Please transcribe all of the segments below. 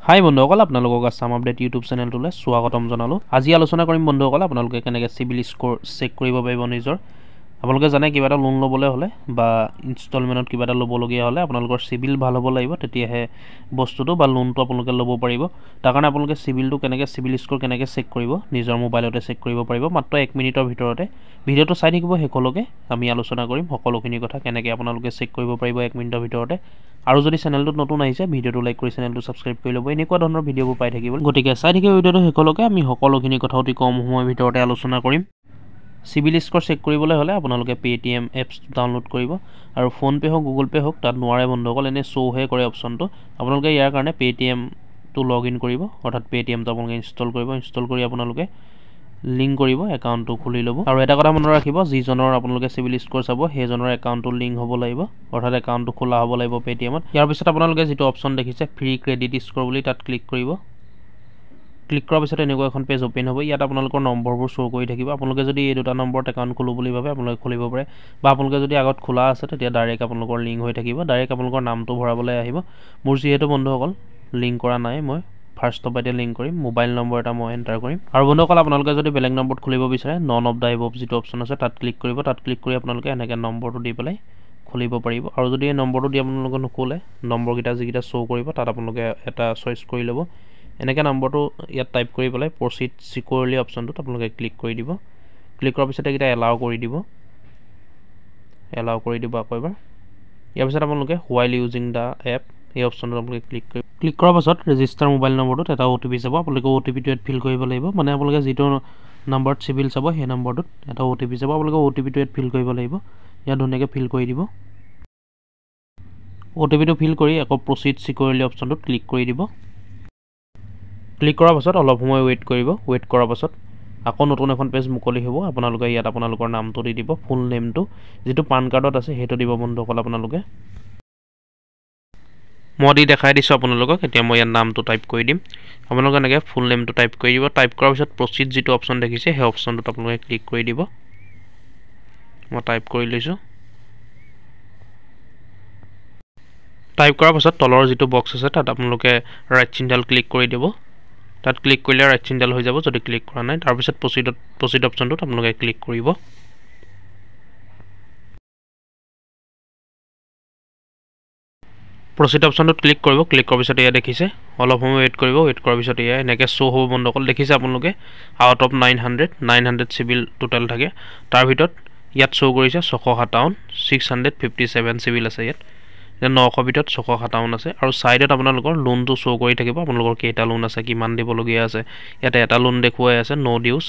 হাই বন্ধুসকল, আপোনালোকক Assam update YouTube চেনেলটোলৈ স্বাগতম জনালোঁ। আজি আলোচনা কৰিম বন্ধুসকল, আপোনালোকে কেনেকৈ চিভিল স্ক'ৰ চেক কৰিব পাৰিব নিজৰ। আপোনালোকে জানে কিবা এটা লোন ল'বলৈ হ'লে বা ইনষ্টলমেণ্টত কিবা এটা ল'বলগীয়া হ'লে আপোনালোকৰ চিভিল ভাল হ'ব লাগিব, তেতিয়াহে বস্তুটো বা লোনটো আপোনালোকে ল'ব পাৰিব। তাৰ কাৰণে আপোনালোকে চিভিল স্ক'ৰ কেনেকৈ চেক কৰিব নিজৰ মোবাইলতে চেক কৰিব পাৰিব মাত্ৰ 1 মিনিটৰ ভিতৰতে। ভিডিঅ'টো চাই থাকিব শেষলৈকে, আমি আলোচনা কৰিম সকলোখিনি কথা কেনেকৈ আপোনালোকে চেক কৰিব পাৰিব 1 মিনিটৰ ভিতৰতে। আৰু যদি চেনেলটোত নতুন আহিছে ভিডিঅ'টো লাইক কৰি চেনেলটো ছাবস্ক্ৰাইব কৰি ল'ব, এনেকুৱা ধৰণৰ ভিডিঅ'বোৰ পাই থাকিব। গতিকে চাই থাকিব ভিডিঅ'টো শেষলৈকে, আমি সকলোখিনি কথা অতি কম সময়ৰ ভিতৰতে আলোচনা কৰিম। চিভিল স্ক'ৰ চেক কৰিবলৈ হ'লে আপোনালোকে পে'টিএম এপছ ডাউনলোড কৰিব, আৰু ফোনপে' হওক গুগল পে' হওক তাত নোৱাৰে বন্ধুসকল, এনেই শ্ব'হে কৰে অপশ্যনটো। আপোনালোকে ইয়াৰ কাৰণে পে'টিএমটো লগ ইন কৰিব, অৰ্থাৎ পে'টিএমটো আপোনালোকে ইনষ্টল কৰিব। ইনষ্টল কৰি আপোনালোকে লিংক কৰিব, একাউণ্টটো খুলি ল'ব। আৰু এটা কথা মনত ৰাখিব, যিজনৰ আপোনালোকে চিভিল স্ক'ৰ চাব সেইজনৰ একাউণ্টটো লিংক হ'ব লাগিব, অৰ্থাৎ একাউণ্টটো খোলা হ'ব লাগিব পে'টিএমত। ইয়াৰ পিছত আপোনালোকে যিটো অপশ্যন দেখিছে ফ্ৰী ক্ৰেডিট স্ক'ৰ বুলি, তাত ক্লিক কৰিব। ক্লিক কৰাৰ পিছত এনেকুৱা এখন পেজ অ'পেন হ'ব। ইয়াত আপোনালোকৰ নম্বৰবোৰ শ্ব' কৰি থাকিব। আপোনালোকে যদি এই দুটা নম্বৰত একাউণ্ট খোলোঁ বুলি ভাবে আপোনালোকে খুলিব পাৰে, বা আপোনালোকে যদি আগত খোলা আছে তেতিয়া ডাইৰেক্ট আপোনালোকৰ লিংক হৈ থাকিব, ডাইৰেক্ট আপোনালোকৰ নামটো ভৰাবলৈ আহিব। মোৰ যিহেতু বন্ধুসকল লিংক কৰা নাই, মই ফাৰ্ষ্টৰ পৰা এতিয়া লিংক কৰিম। মোবাইল নম্বৰ এটা মই এণ্টাৰ কৰিম। আৰু বন্ধুসকল আপোনালোকে যদি বেলেগ নম্বৰত খুলিব বিচাৰে, নন অফ দ্য এবভ যিটো অপশ্যন আছে তাত ক্লিক কৰিব। তাত ক্লিক কৰি আপোনালোকে এনেকৈ নম্বৰটো দি পেলাই খুলিব পাৰিব। আৰু যদি এই নম্বৰটো দি আপোনালোকে নোখোলে, নম্বৰকেইটা যিকেইটা শ্ব' কৰিব তাত আপোনালোকে এটা চইচ কৰি ল'ব। এনেকৈ নম্বৰটো ইয়াত টাইপ কৰি পেলাই প্ৰচিড চিকিউৰলি অপশ্যনটোত আপোনালোকে ক্লিক কৰি দিব। ক্লিক কৰাৰ পিছত এইকেইটা এলাউ কৰি দিব, আকৌ এবাৰ। ইয়াৰ পিছত আপোনালোকে হোৱাইল ইউজিং দ্য এপ এই অপশ্যনটোত আপোনালোকে ক্লিক কৰাৰ পাছত ৰেজিষ্টাৰ মোবাইল নম্বৰটোত এটা OTP যাব। আপোনালোকে OTPটো ইয়াত ফিল কৰিব লাগিব, মানে আপোনালোকে যিটো নম্বৰত চিভিল চাব সেই নম্বৰটোত এটা OTP যাব। আপোনালোকে OTPটো ইয়াত ফিল কৰিব লাগিব, ইয়াত ধুনীয়াকৈ ফিল কৰি দিব। OTPটো ফিল কৰি আকৌ প্ৰচিড চিকিউৰলি অপশ্যনটোত ক্লিক কৰি দিব। ক্লিক কৰাৰ পাছত অলপ সময় ৱেইট কৰিব। ৱেইট কৰাৰ পাছত আকৌ নতুন এখন পেজ মুকলি হ'ব। আপোনালোকে ইয়াত আপোনালোকৰ নামটো দি দিব, ফুল নেমটো যিটো পান কাৰ্ডত আছে সেইটো দিব বন্ধুসকল। আপোনালোকে মই দি দেখাই দিছোঁ আপোনালোকক, এতিয়া মই ইয়াত নামটো টাইপ কৰি দিম। আপোনালোকে এনেকৈ ফুল নেমটো টাইপ কৰি দিব। টাইপ কৰাৰ পিছত প্ৰচিড যিটো অপশ্যন দেখিছে সেই অপশ্যনটোত আপোনালোকে ক্লিক কৰি দিব। মই টাইপ কৰি লৈছোঁ। টাইপ কৰাৰ পাছত তলৰ যিটো বক্স আছে তাত আপোনালোকে ৰাইট চিনডাল ক্লিক কৰি দিব। তাত ক্লিক কৰিলে ৰাইট চিনডাল হৈ যাব যদি ক্লিক কৰা নাই। তাৰপিছত প্ৰচিড অপশ্যনটোত আপোনালোকে ক্লিক কৰিব। প্ৰচিড অপশ্যনটোত ক্লিক কৰিব। ক্লিক কৰাৰ পিছত এয়া দেখিছে, অলপ সময় ৱেইট কৰিব। ৱেইট কৰাৰ পিছত এয়া এনেকৈ শ্ব' হ'ব বন্ধুসকল। দেখিছে আপোনালোকে আউট অফ 900 চিভিল টোটেল থাকে, তাৰ ভিতৰত ইয়াত শ্ব' কৰিছে 657, 657 চিভিল আছে ইয়াত। 900 ভিতৰত 657 আছে। আৰু ছাইডত আপোনালোকৰ লোনটো শ্ব' কৰি থাকিব, আপোনালোকৰ কেইটা লোন আছে, কিমান দিবলগীয়া আছে। ইয়াতে এটা লোন দেখুৱাই আছে ন' ডিউজ,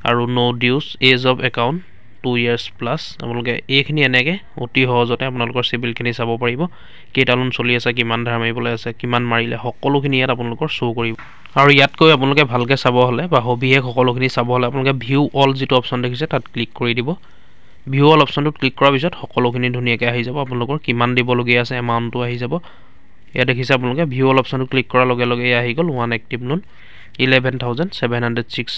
আৰু no' dues, as of account 2 years plus. আপোনালোকে এইখিনি এনেকৈ অতি সহজতে আপোনালোকৰ চিভিলখিনি চাব পাৰিব, কেইটা লোন চলি আছে, কিমান ধাৰ মাৰিবলৈ আছে, কিমান মাৰিলে, সকলোখিনি ইয়াত আপোনালোকৰ শ্ব' কৰিব। আৰু ইয়াতকৈ আপোনালোকে ভালকৈ চাব হ'লে বা সবিশেষ সকলোখিনি চাব হ'লে আপোনালোকে ভিউ অল যিটো অপশ্যন দেখিছে তাত ক্লিক কৰি দিব। ভিউ অল অপশ্যনটোত ক্লিক কৰাৰ পিছত সকলোখিনি ধুনীয়াকৈ আহি যাব। আপোনালোকৰ কিমান দিবলগীয়া আছে এমাউণ্টটো আহি যাব। ইয়াত দেখিছে আপোনালোকে ভিউ অল অপশ্যনটো ক্লিক কৰাৰ লগে লগে আহি গ'ল 1 এক্টিভ লোন, 11,706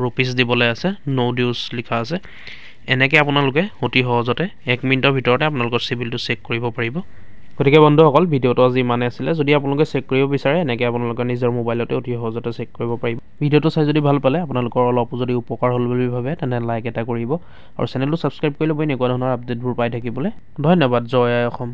ৰুপিজ দিবলৈ আছে, ন' ডিউজ লিখা আছে। এনেকৈ আপোনালোকে অতি সহজতে 1 মিনিটৰ ভিতৰতে আপোনালোকৰ চিভিলটো চেক কৰিব পাৰিব। গতিকে বন্ধুসকল ভিডিঅ'টো আজি ইমানে আছিলে। যদি আপোনালোকে চেক কৰিব বিচাৰে এনেকৈ আপোনালোকে নিজৰ মোবাইলতে অতি সহজতে চেক কৰিব পাৰিব। ভিডিঅ'টো চাই যদি ভাল পালে, আপোনালোকৰ অলপো যদি উপকাৰ হ'ল বুলি ভাবে তেনে লাইক এটা কৰিব, আৰু চেনেলটো ছাবস্ক্ৰাইব কৰি ল'ব এনেকুৱা ধৰণৰ আপডেটবোৰ পাই থাকিবলৈ। ধন্যবাদ। জয় আই অসম।